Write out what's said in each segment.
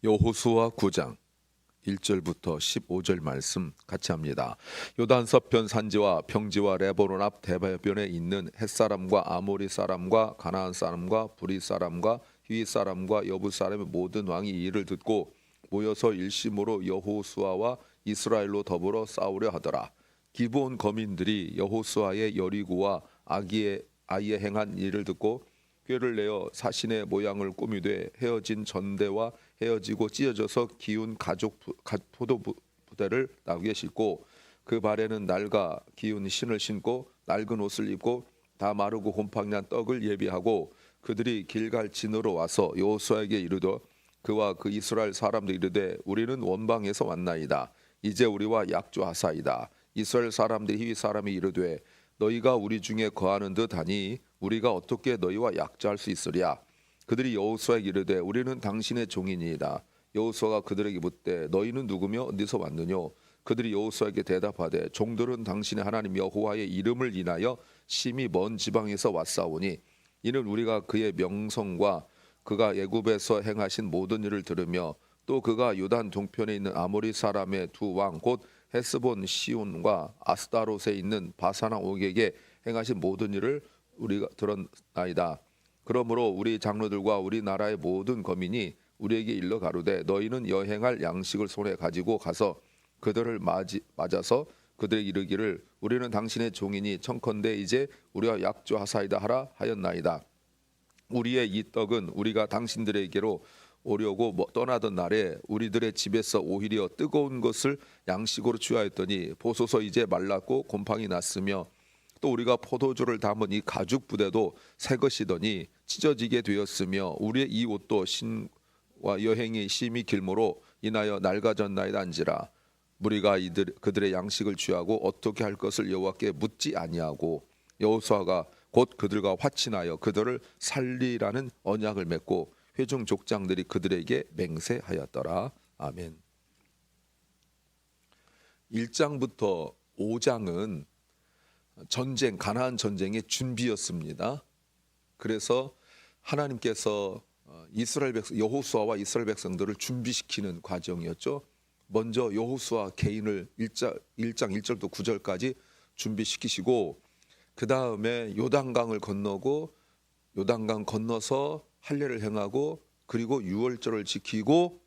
여호수아 9장 1절부터 15절 말씀 같이 합니다. 요단 서편 산지와 평지와 레바논 앞 대변에 있는 헷사람과 아모리 사람과 가나안 사람과 브리 사람과 히위 사람과 여부 사람의 모든 왕이 이 일을 듣고 모여서 일심으로 여호수아와 이스라엘로 더불어 싸우려 하더라. 기브온 거민들이 여호수아의 여리고와 아이에 행한 일을 듣고 꾀를 내어 사신의 모양을 꾸미되 헤어진 전대와 헤어지고 찢어져서 기운 가죽 포도 부대를 나귀에 싣고 그 발에는 낡아 기운 신을 신고 낡은 옷을 입고 다 마르고 곰팡이난 떡을 예비하고 그들이 길갈 진으로 와서 여호수아에게 이르되 그와 그 이스라엘 사람들이 이르되 우리는 원방에서 왔나이다. 이제 우리와 약조하사이다. 이스라엘 사람들이 히위 사람이 이르되 너희가 우리 중에 거하는 듯하니 우리가 어떻게 너희와 약조할 수 있으랴. 그들이 여호수아에게 이르되 우리는 당신의 종이니이다. 여호수아가 그들에게 묻되 너희는 누구며 어디서 왔느뇨. 그들이 여호수아에게 대답하되 종들은 당신의 하나님 여호와의 이름을 인하여 심히 먼 지방에서 왔사오니 이는 우리가 그의 명성과 그가 애굽에서 행하신 모든 일을 들으며 또 그가 요단 동편에 있는 아모리 사람의 두 왕 곧 헤스본 시온과 아스타롯에 있는 바사나 옥에게 행하신 모든 일을 우리가 들었나이다. 그러므로 우리 장로들과 우리 나라의 모든 거민이 우리에게 일러 가로되 너희는 여행할 양식을 손에 가지고 가서 그들을 맞아서 그들에게 이르기를 우리는 당신의 종이니 청컨대 이제 우리와 약조하사이다 하라 하였나이다. 우리의 이 떡은 우리가 당신들에게로 오려고 떠나던 날에 우리들의 집에서 오히려 뜨거운 것을 양식으로 취하였더니 보소서 이제 말랐고 곰팡이 났으며 또 우리가 포도주를 담은 이 가죽 부대도 새 것이더니 찢어지게 되었으며 우리의 이 옷도 신과 여행이 심히 길므로 인하여 낡아졌나이다 한지라. 무리가 그들의 양식을 취하고 어떻게 할 것을 여호와께 묻지 아니하고 여호수아가 곧 그들과 화친하여 그들을 살리라는 언약을 맺고 회중 족장들이 그들에게 맹세하였더라. 아멘. 1장부터 5장은 전쟁, 가나안 전쟁의 준비였습니다. 그래서 하나님께서 여호수아와 이스라엘 백성들을 준비시키는 과정이었죠. 먼저 여호수아 개인을 1장 1절부터 9절까지 준비시키시고 그 다음에 요단강을 건너고 요단강 건너서 할례를 행하고 그리고 유월절을 지키고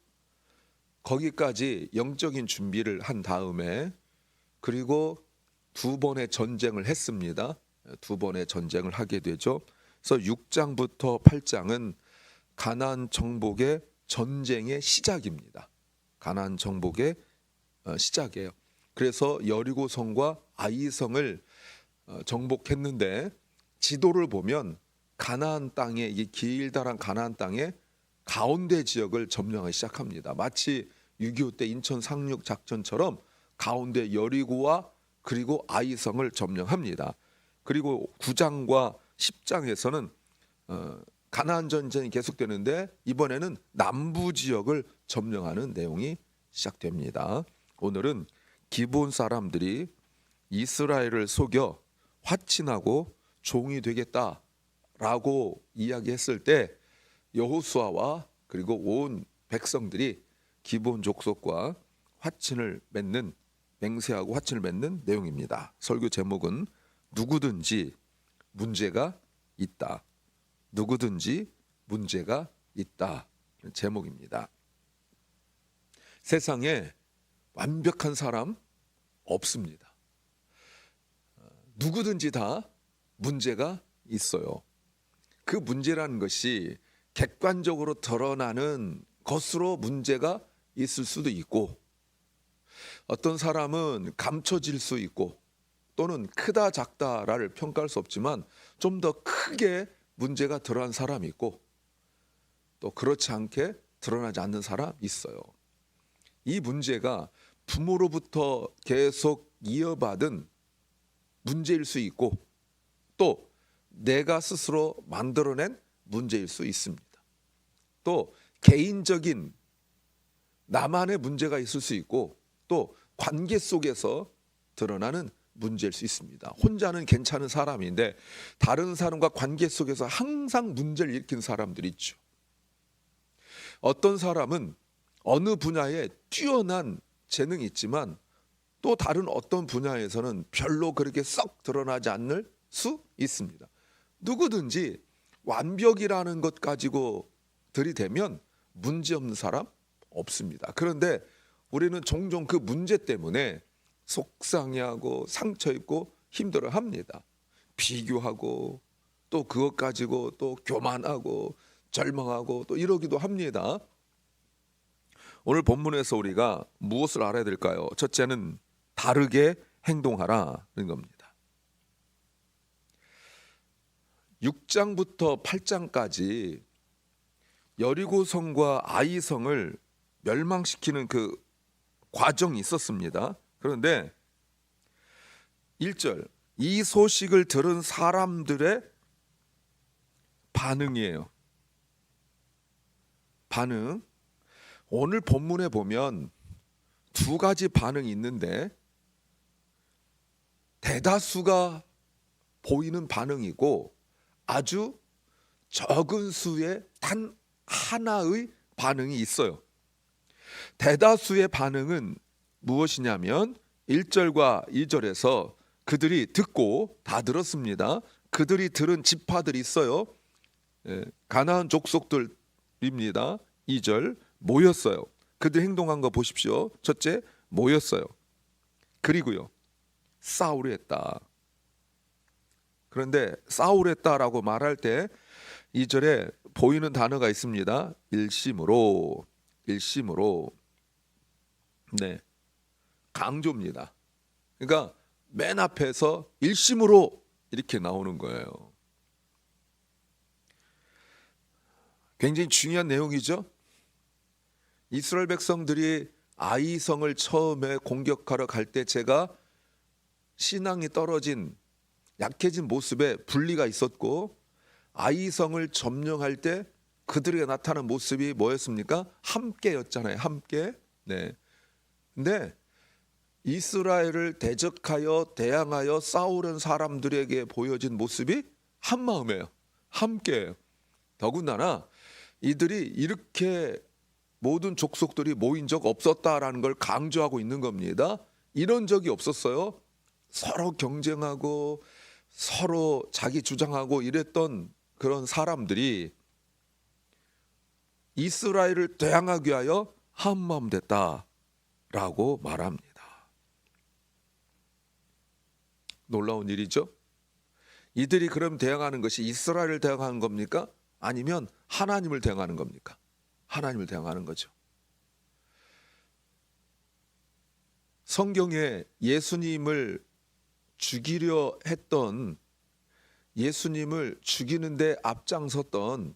거기까지 영적인 준비를 한 다음에 그리고 두 번의 전쟁을 했습니다. 두 번의 전쟁을 하게 되죠. 그래서 6장부터 8장은 가나안 정복의 전쟁의 시작입니다. 가나안 정복의 시작이에요. 그래서 여리고성과 아이성을 정복했는데 지도를 보면 가나안 땅에 이 길다란 가나안 땅의 가운데 지역을 점령하기 시작합니다. 마치 6.25 때 인천 상륙 작전처럼 가운데 여리고와 그리고 아이성을 점령합니다. 그리고 9장과 10장에서는 가나안 전쟁이 계속되는데 이번에는 남부 지역을 점령하는 내용이 시작됩니다. 오늘은 기브온 사람들이 이스라엘을 속여 화친하고 종이 되겠다라고 이야기했을 때 여호수아와 그리고 온 백성들이 기브온 족속과 화친을 맺는 맹세하고 화친을 맺는 내용입니다. 설교 제목은 누구든지 문제가 있다. 누구든지 문제가 있다. 제목입니다. 세상에 완벽한 사람 없습니다. 누구든지 다 문제가 있어요. 그 문제라는 것이 객관적으로 드러나는 것으로 문제가 있을 수도 있고 어떤 사람은 감춰질 수 있고 또는 크다 작다를 평가할 수 없지만 좀 더 크게 문제가 드러난 사람이 있고 또 그렇지 않게 드러나지 않는 사람이 있어요. 이 문제가 부모로부터 계속 이어받은 문제일 수 있고 또 내가 스스로 만들어낸 문제일 수 있습니다. 또 개인적인 나만의 문제가 있을 수 있고 또 관계 속에서 드러나는 문제일 수 있습니다. 혼자는 괜찮은 사람인데 다른 사람과 관계 속에서 항상 문제를 일으킨 사람들이 있죠. 어떤 사람은 어느 분야에 뛰어난 재능이 있지만 또 다른 어떤 분야에서는 별로 그렇게 썩 드러나지 않을 수 있습니다. 누구든지 완벽이라는 것 가지고 들이대면 문제없는 사람 없습니다. 그런데 우리는 종종 그 문제 때문에 속상해하고 상처 입고 힘들어합니다. 비교하고 또 그것 가지고 또 교만하고 절망하고 또 이러기도 합니다. 오늘 본문에서 우리가 무엇을 알아야 될까요? 첫째는 다르게 행동하라는 겁니다. 6장부터 8장까지 여리고성과 아이성을 멸망시키는 그 과정이 있었습니다. 그런데 1절, 이 소식을 들은 사람들의 반응이에요. 반응. 오늘 본문에 보면 두 가지 반응이 있는데 대다수가 보이는 반응이고 아주 적은 수의 단 하나의 반응이 있어요. 대다수의 반응은 무엇이냐면 1절과 2절에서 그들이 듣고 다 들었습니다. 그들이 들은 지파들이 있어요. 가나안 족속들입니다. 2절 모였어요. 그들 행동한 거 보십시오. 첫째, 모였어요. 그리고요, 싸우려 했다. 그런데 싸우려 했다라고 말할 때 2절에 보이는 단어가 있습니다. 일심으로. 네, 강조입니다. 그러니까 맨 앞에서 일심으로 이렇게 나오는 거예요. 굉장히 중요한 내용이죠. 이스라엘 백성들이 아이성을 처음에 공격하러 갈 때 제가 신앙이 떨어진 약해진 모습에 분리가 있었고 아이성을 점령할 때 그들에게 나타난 모습이 뭐였습니까? 함께였잖아요. 함께. 네. 근데 이스라엘을 대적하여 대항하여 싸우는 사람들에게 보여진 모습이 한 마음이에요. 함께예요. 더군다나 이들이 이렇게 모든 족속들이 모인 적 없었다라는 걸 강조하고 있는 겁니다. 이런 적이 없었어요. 서로 경쟁하고 서로 자기 주장하고 이랬던 그런 사람들이 이스라엘을 대항하기 위하여 한마음 됐다라고 말합니다. 놀라운 일이죠. 이들이 그럼 대항하는 것이 이스라엘을 대항하는 겁니까? 아니면 하나님을 대항하는 겁니까? 하나님을 대항하는 거죠. 성경에 예수님을 죽이려 했던, 예수님을 죽이는데 앞장섰던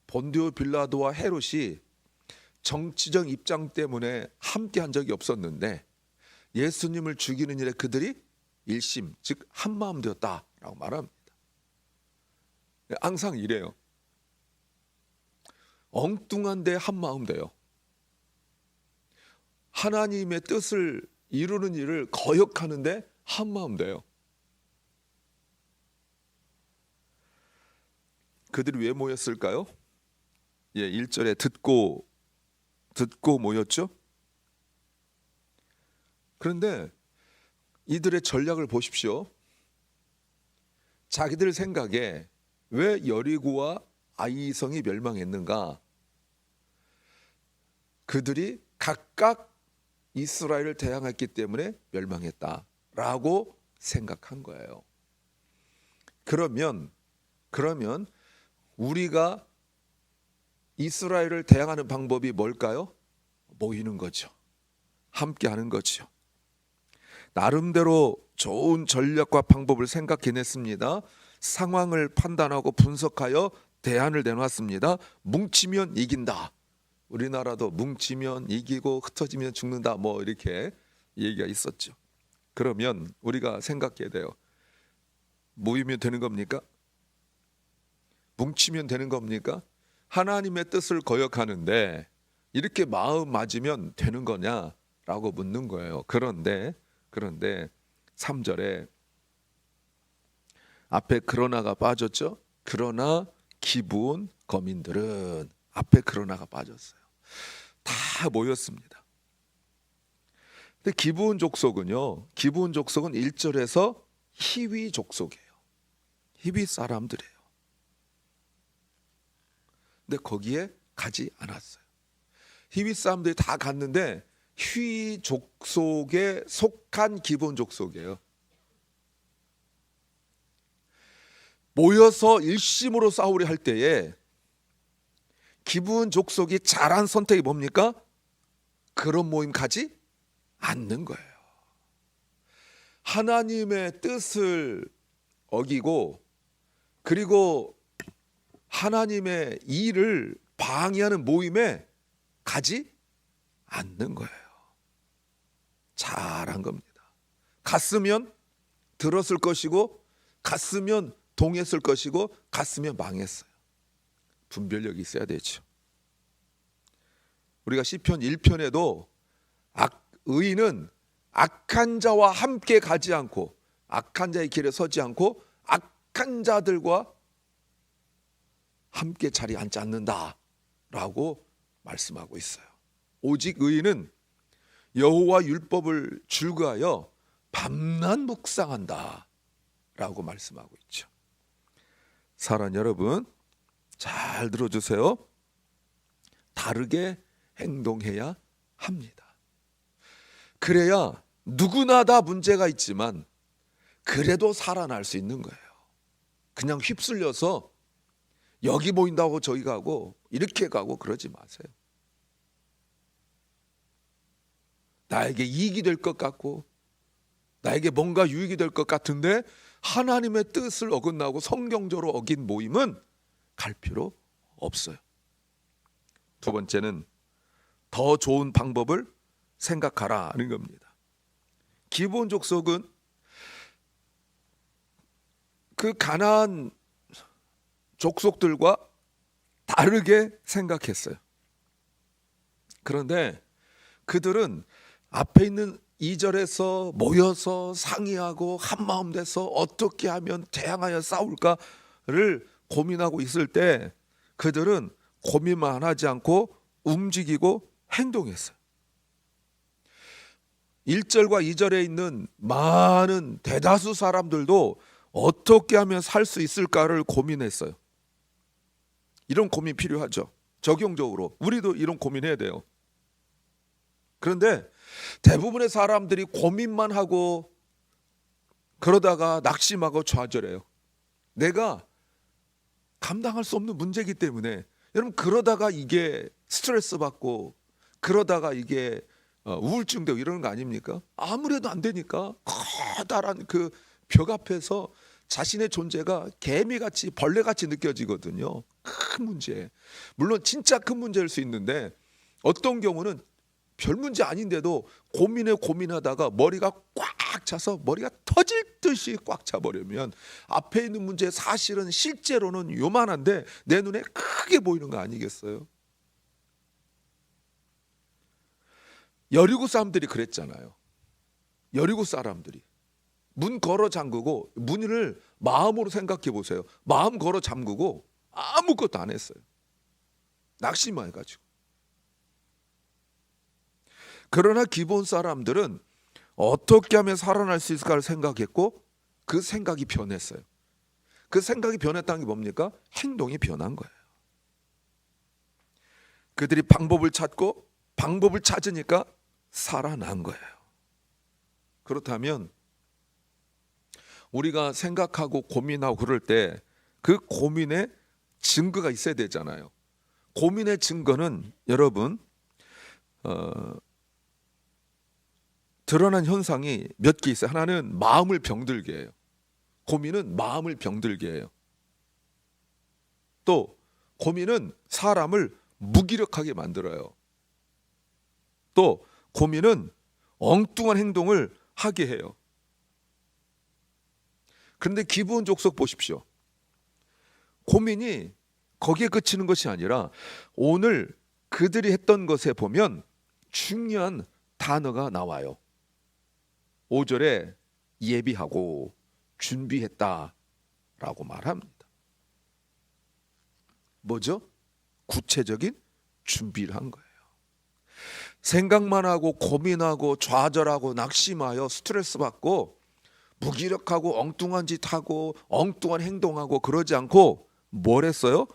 본디오 빌라도와 헤롯이 정치적 입장 때문에 함께 한 적이 없었는데 예수님을 죽이는 일에 그들이 일심, 즉 한마음 되었다라고 말합니다. 항상 이래요. 엉뚱한데 한마음 돼요. 하나님의 뜻을 이루는 일을 거역하는데 한마음 돼요. 그들이 왜 모였을까요? 1절에 듣고 모였죠. 그런데 이들의 전략을 보십시오. 자기들 생각에 왜 여리고와 아이성이 멸망했는가? 그들이 각각 이스라엘을 대항했기 때문에 멸망했다라고 생각한 거예요. 그러면 우리가 이스라엘을 대항하는 방법이 뭘까요? 모이는 거죠. 함께 하는 거죠. 나름대로 좋은 전략과 방법을 생각해냈습니다. 상황을 판단하고 분석하여 대안을 내놨습니다. 뭉치면 이긴다. 우리나라도 뭉치면 이기고 흩어지면 죽는다. 뭐 이렇게 얘기가 있었죠. 그러면 우리가 생각해야 돼요. 모이면 되는 겁니까? 뭉치면 되는 겁니까? 하나님의 뜻을 거역하는데 이렇게 마음 맞으면 되는 거냐라고 묻는 거예요. 그런데 3절에 앞에 그러나가 빠졌죠. 그러나 기브온 거민들은 앞에 그러나가 빠졌어요. 다 모였습니다. 근데 기브온 족속은요, 기브온 족속은 1절에서 히위 족속이에요. 히위 사람들이에요. 근데 거기에 가지 않았어요. 히위 사람들이 다 갔는데 히위 족속에 속한 기브온 족속이에요. 모여서 일심으로 싸우려 할 때에 기브온 족속이 잘한 선택이 뭡니까? 그런 모임 가지 않는 거예요. 하나님의 뜻을 어기고 그리고 하나님의 일을 방해하는 모임에 가지 않는 거예요. 잘한 겁니다. 갔으면 들었을 것이고 갔으면 동했을 것이고 갔으면 망했어요. 분별력이 있어야 되죠. 우리가 시편 1편에도 의인은 악한 자와 함께 가지 않고 악한 자의 길에 서지 않고 악한 자들과 함께 자리에 앉지 않는다라고 말씀하고 있어요. 오직 의인은 여호와 율법을 즐거하여 밤낮 묵상한다라고 말씀하고 있죠. 사랑하는 여러분, 잘 들어주세요. 다르게 행동해야 합니다. 그래야 누구나 다 문제가 있지만 그래도 살아날 수 있는 거예요. 그냥 휩쓸려서 여기 모인다고 저기 가고 이렇게 가고 그러지 마세요. 나에게 이익이 될 것 같고 나에게 뭔가 유익이 될 것 같은데 하나님의 뜻을 어긋나고 성경적으로 어긴 모임은 갈 필요 없어요. 두 번째는 더 좋은 방법을 생각하라는 겁니다. 기브온 족속은 그 가나안 족속들과 다르게 생각했어요. 그런데 그들은 앞에 있는 2절에서 모여서 상의하고 한마음 돼서 어떻게 하면 대항하여 싸울까를 고민하고 있을 때 그들은 고민만 하지 않고 움직이고 행동했어요. 1절과 2절에 있는 많은 대다수 사람들도 어떻게 하면 살 수 있을까를 고민했어요. 이런 고민 필요하죠. 적용적으로 우리도 이런 고민해야 돼요. 그런데 대부분의 사람들이 고민만 하고 그러다가 낙심하고 좌절해요. 내가 감당할 수 없는 문제이기 때문에. 여러분, 그러다가 이게 스트레스 받고 그러다가 이게 우울증 되고 이러는 거 아닙니까? 아무래도 안 되니까 커다란 그 벽 앞에서 자신의 존재가 개미같이 벌레같이 느껴지거든요. 큰 문제. 물론 진짜 큰 문제일 수 있는데 어떤 경우는 별 문제 아닌데도 고민하다가 머리가 꽉 차서 머리가 터질 듯이 꽉 차버리면 앞에 있는 문제 사실은 실제로는 요만한데 내 눈에 크게 보이는 거 아니겠어요? 여리고 사람들이 그랬잖아요. 여리고 사람들이 문 걸어 잠그고 문을 마음으로 생각해 보세요. 마음 걸어 잠그고 아무것도 안 했어요. 낙심만 해가지고. 그러나 기브온 사람들은 어떻게 하면 살아날 수 있을까를 생각했고 그 생각이 변했어요. 그 생각이 변했다는 게 뭡니까? 행동이 변한 거예요. 그들이 방법을 찾고 방법을 찾으니까 살아난 거예요. 그렇다면 우리가 생각하고 고민하고 그럴 때 그 고민에 증거가 있어야 되잖아요. 고민의 증거는 여러분 드러난 현상이 몇 개 있어요. 하나는 마음을 병들게 해요. 고민은 마음을 병들게 해요. 또 고민은 사람을 무기력하게 만들어요. 또 고민은 엉뚱한 행동을 하게 해요. 그런데 기브온 족속 보십시오. 고민이 거기에 그치는 것이 아니라 오늘 그들이 했던 것에 보면 중요한 단어가 나와요. 5절에 예비하고 준비했다라고 말합니다. 뭐죠? 구체적인 준비를 한 거예요. 생각만 하고 고민하고 좌절하고 낙심하여 스트레스 받고 무기력하고 엉뚱한 짓 하고 엉뚱한 행동하고 그러지 않고 뭘 했어요?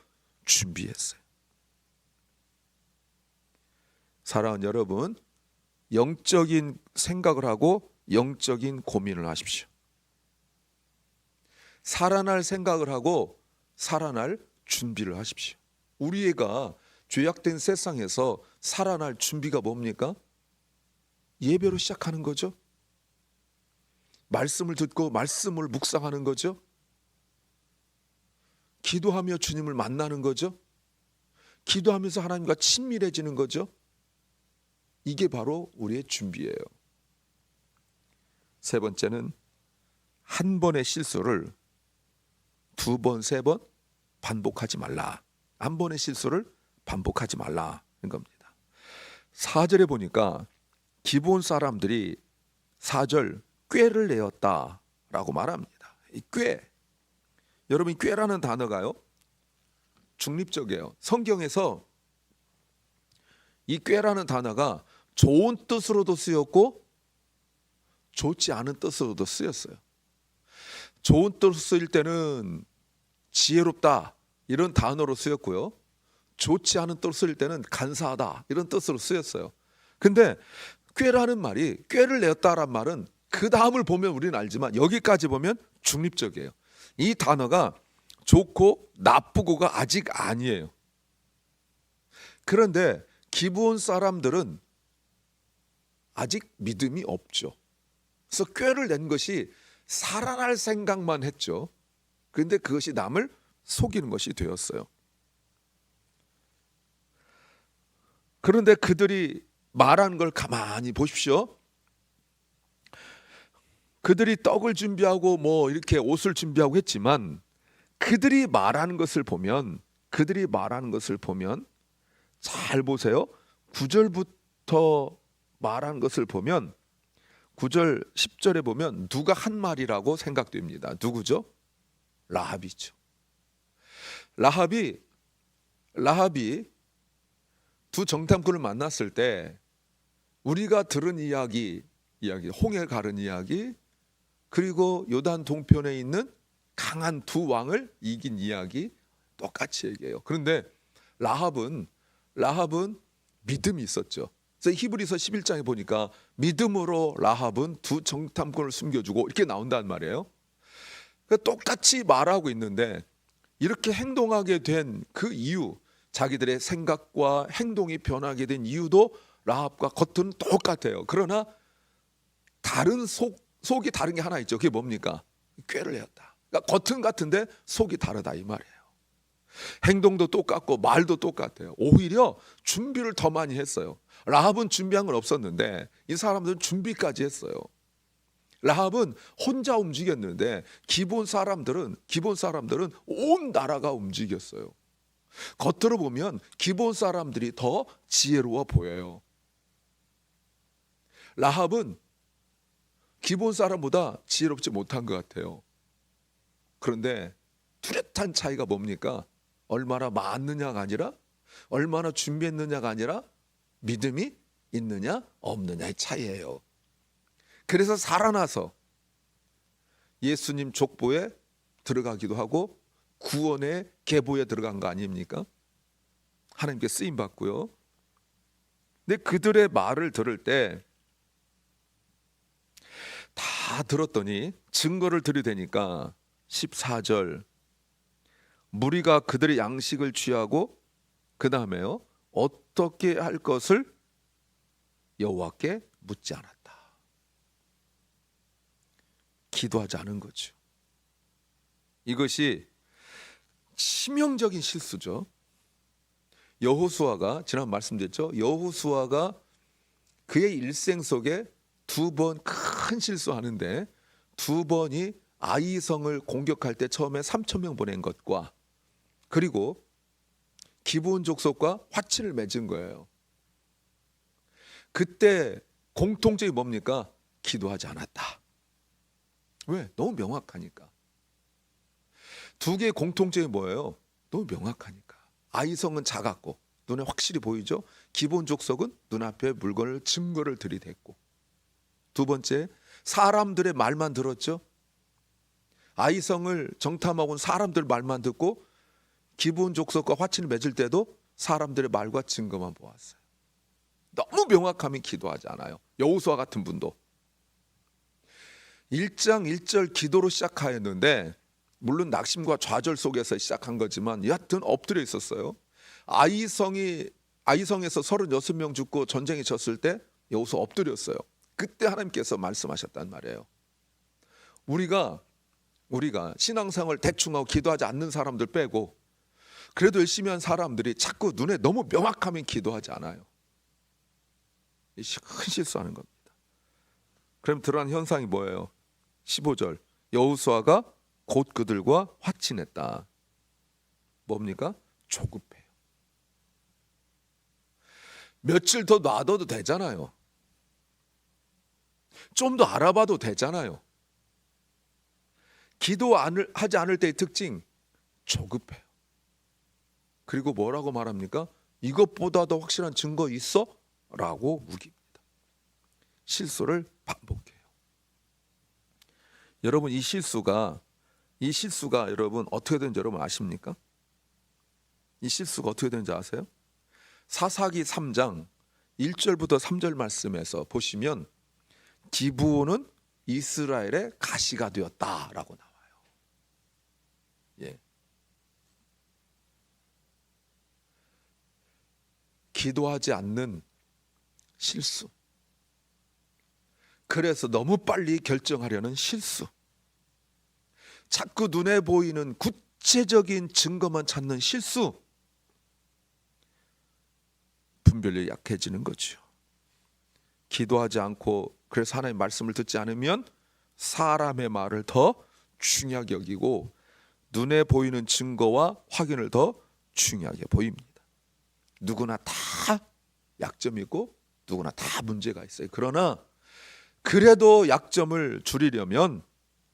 준비했어요. 사랑하는 여러분, 영적인 생각을 하고 영적인 고민을 하십시오. 살아날 생각을 하고 살아날 준비를 하십시오. 우리 애가 죄악된 세상에서 살아날 준비가 뭡니까? 예배로 시작하는 거죠. 말씀을 듣고 말씀을 묵상하는 거죠. 기도하며 주님을 만나는 거죠. 기도하면서 하나님과 친밀해지는 거죠. 이게 바로 우리의 준비예요. 세 번째는 한 번의 실수를 두 번, 세 번 반복하지 말라. 한 번의 실수를 반복하지 말라는 겁니다. 4절에 보니까 기브온 사람들이 4절 꾀를 내었다라고 말합니다. 이 꾀, 여러분 이 꾀라는 단어가요 중립적이에요. 성경에서 이 꾀라는 단어가 좋은 뜻으로도 쓰였고 좋지 않은 뜻으로도 쓰였어요. 좋은 뜻으로 쓰일 때는 지혜롭다 이런 단어로 쓰였고요. 좋지 않은 뜻으로 쓰일 때는 간사하다 이런 뜻으로 쓰였어요. 근데 꾀라는 말이, 꾀를 내었다란 말은 그 다음을 보면 우리는 알지만 여기까지 보면 중립적이에요. 이 단어가 좋고 나쁘고가 아직 아니에요. 그런데 기브온 사람들은 아직 믿음이 없죠. 그래서 꾀를 낸 것이 살아날 생각만 했죠. 그런데 그것이 남을 속이는 것이 되었어요. 그런데 그들이 말한 걸 가만히 보십시오. 그들이 떡을 준비하고 뭐 이렇게 옷을 준비하고 했지만 그들이 말하는 것을 보면 잘 보세요. 9절부터 말한 것을 보면 9절 10절에 보면 누가 한 말이라고 생각됩니다. 누구죠? 라합이죠. 라합이 두 정탐꾼을 만났을 때 우리가 들은 이야기 홍해 가른 이야기, 그리고 요단 동편에 있는 강한 두 왕을 이긴 이야기 똑같이 얘기해요. 그런데 라합은 믿음이 있었죠. 그래서 히브리서 11장에 보니까 믿음으로 라합은 두 정탐꾼을 숨겨주고 이렇게 나온단 말이에요. 그러니까 똑같이 말하고 있는데 이렇게 행동하게 된 그 이유, 자기들의 생각과 행동이 변하게 된 이유도 라합과 겉은 똑같아요. 그러나 다른 속이 다른 게 하나 있죠. 그게 뭡니까? 꾀를 내었다. 그러니까 겉은 같은데 속이 다르다 이 말이에요. 행동도 똑같고 말도 똑같아요. 오히려 준비를 더 많이 했어요. 라합은 준비한 건 없었는데 이 사람들은 준비까지 했어요. 라합은 혼자 움직였는데 기본 사람들은 온 나라가 움직였어요. 겉으로 보면 기본 사람들이 더 지혜로워 보여요. 라합은 기본 사람보다 지혜롭지 못한 것 같아요. 그런데 뚜렷한 차이가 뭡니까? 얼마나 많느냐가 아니라, 얼마나 준비했느냐가 아니라 믿음이 있느냐 없느냐의 차이예요. 그래서 살아나서 예수님 족보에 들어가기도 하고 구원의 계보에 들어간 거 아닙니까? 하나님께 쓰임 받고요. 근데 그들의 말을 들을 때 다 들었더니 증거를 들이대니까 14절 무리가 그들의 양식을 취하고 그 다음에요 어떻게 할 것을 여호와께 묻지 않았다. 기도하지 않은 거죠. 이것이 치명적인 실수죠. 여호수아가 지난 말씀드렸죠. 여호수아가 그의 일생 속에 두 번 큰 실수하는데 두 번이 아이성을 공격할 때 처음에 3,000명 보낸 것과 그리고 기브온 족속과 화친을 맺은 거예요. 그때 공통점이 뭡니까? 기도하지 않았다. 왜? 너무 명확하니까. 두 개의 공통점이 뭐예요? 너무 명확하니까. 아이성은 작았고 눈에 확실히 보이죠. 기본 족속은 눈앞에 물건을 증거를 들이댔고, 두 번째, 사람들의 말만 들었죠. 아이성을 정탐하고 온 사람들 말만 듣고 기본 족속과 화친을 맺을 때도 사람들의 말과 증거만 보았어요. 너무 명확하면 기도하지 않아요. 여호수아 같은 분도 1장 1절 기도로 시작하였는데, 물론 낙심과 좌절 속에서 시작한 거지만 여하튼 엎드려 있었어요. 아이성에서 36명 죽고 전쟁이 졌을 때 여호수아 엎드렸어요. 그때 하나님께서 말씀하셨단 말이에요. 우리가 신앙생활 대충 하고 기도하지 않는 사람들 빼고 그래도 열심히 한 사람들이 자꾸 눈에 너무 명확하면 기도하지 않아요. 큰 실수하는 겁니다. 그럼 드러난 현상이 뭐예요? 15절, 여호수아가 곧 그들과 화친했다. 뭡니까? 조급해요. 며칠 더 놔둬도 되잖아요. 좀 더 알아봐도 되잖아요. 기도하지 않을 때의 특징, 조급해요. 그리고 뭐라고 말합니까? 이것보다 더 확실한 증거 있어? 라고 묵입니다. 실수를 반복해요. 여러분, 이 실수가 여러분 어떻게 되는지 여러분 아십니까? 이 실수가 어떻게 되는지 아세요? 사사기 3장 1절부터 3절 말씀에서 보시면 기브온은 이스라엘의 가시가 되었다라고 나와요. 예. 기도하지 않는 실수. 그래서 너무 빨리 결정하려는 실수. 자꾸 눈에 보이는 구체적인 증거만 찾는 실수. 분별력이 약해지는 거죠. 기도하지 않고 그래서 하나님의 말씀을 듣지 않으면 사람의 말을 더 중요하게 여기고 눈에 보이는 증거와 확인을 더 중요하게 보입니다. 누구나 다 약점이 있고 누구나 다 문제가 있어요. 그러나 그래도 약점을 줄이려면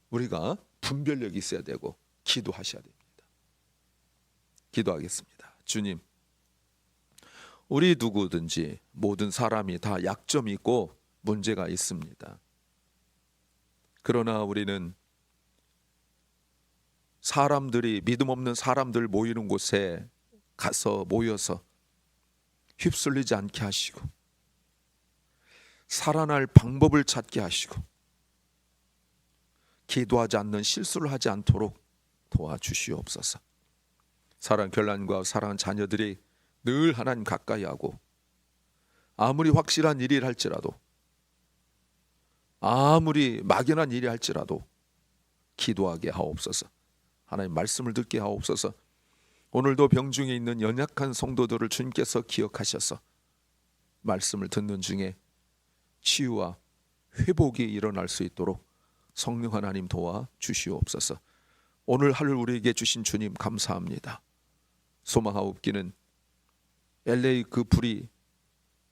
우리가 분별력이 있어야 되고 기도하셔야 됩니다. 기도하겠습니다. 주님, 우리 누구든지 모든 사람이 다 약점이 있고 문제가 있습니다. 그러나 우리는 사람들이 믿음 없는 사람들 모이는 곳에 가서 모여서 휩쓸리지 않게 하시고 살아날 방법을 찾게 하시고 기도하지 않는 실수를 하지 않도록 도와주시옵소서. 사랑 결란과 사랑하는 자녀들이 늘 하나님 가까이 하고 아무리 확실한 일이라 할지라도 아무리 막연한 일이 할지라도 기도하게 하옵소서. 하나님 말씀을 듣게 하옵소서. 오늘도 병중에 있는 연약한 성도들을 주님께서 기억하셔서 말씀을 듣는 중에 치유와 회복이 일어날 수 있도록 성령 하나님 도와 주시옵소서. 오늘 하루 우리에게 주신 주님 감사합니다. 소망하옵기는 LA 그 불이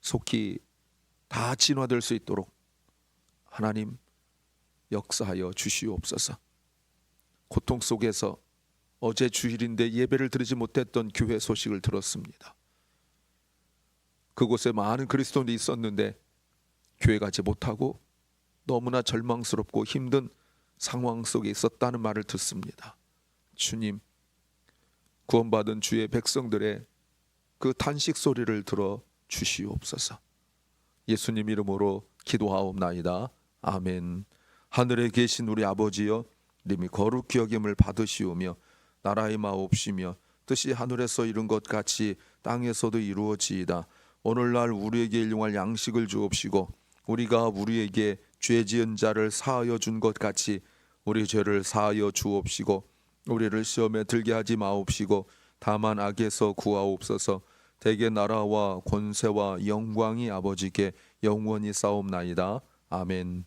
속히 다 진화될 수 있도록 하나님 역사하여 주시옵소서. 고통 속에서 어제 주일인데 예배를 드리지 못했던 교회 소식을 들었습니다. 그곳에 많은 그리스도인이 있었는데 교회 가지 못하고 너무나 절망스럽고 힘든 상황 속에 있었다는 말을 듣습니다. 주님, 구원받은 주의 백성들의 그 탄식 소리를 들어 주시옵소서. 예수님 이름으로 기도하옵나이다. 아멘. 하늘에 계신 우리 아버지여, 님이 거룩히 여김을 받으시오며 나라의 마옵시며 뜻이 하늘에서 이룬 것 같이 땅에서도 이루어지이다. 오늘날 우리에게 일용할 양식을 주옵시고 우리가 우리에게 죄 지은 자를 사하여 준 것 같이 우리 죄를 사하여 주옵시고 우리를 시험에 들게 하지 마옵시고 다만 악에서 구하옵소서. 대개 나라와 권세와 영광이 아버지께 영원히 싸움나이다. 아멘.